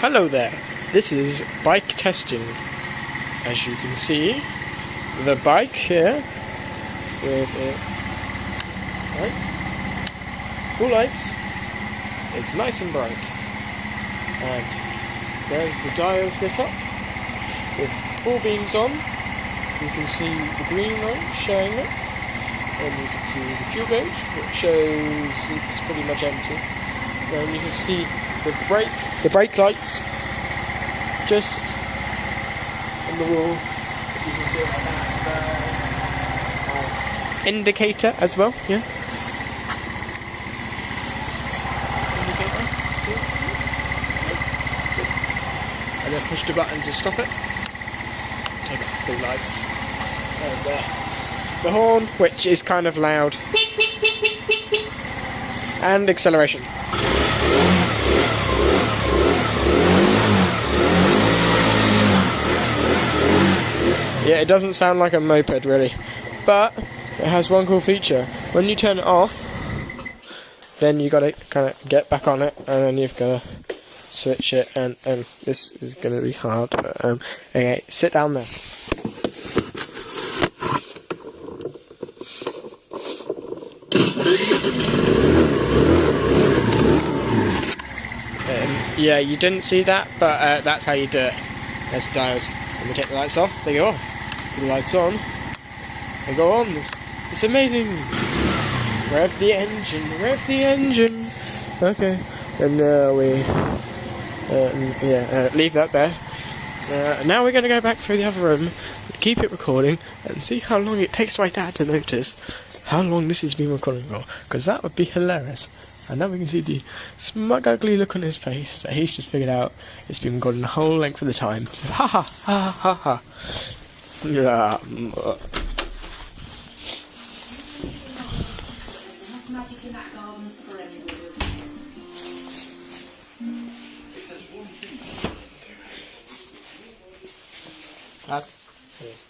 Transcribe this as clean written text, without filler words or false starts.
Hello there, this is bike testing. As you can see, the bike here with its full lights is nice and bright. And there's the dials lit up with 4 beams on. You can see the green light showing up, and you can see the fuel gauge, which shows it's pretty much empty. And you can see the brake lights just on the wall. You can see that indicator as well, yeah. Indicator. And then push the button to stop it. Take off the lights. And the horn, which is kind of loud. And acceleration. Yeah, it doesn't sound like a moped really, but it has one cool feature. When you turn it off, then you gotta kind of get back on it, and then you've gotta switch it, and this is gonna be hard, but okay, sit down there. Yeah, you didn't see that, but that's how you do it. There's the dials. When we take the lights off, they go off. Put the lights on, they go on. It's amazing. Rev the engine, rev the engine. Okay, and we leave that there. Now we're going to go back through the other room, keep it recording, and see how long it takes my dad to notice how long this has been recording for, because that would be hilarious. And now we can see the smug, ugly look on his face that he's just figured out it's been recording the whole length of the time. So, ha ha ha ha ha. Yeah. Dad, please.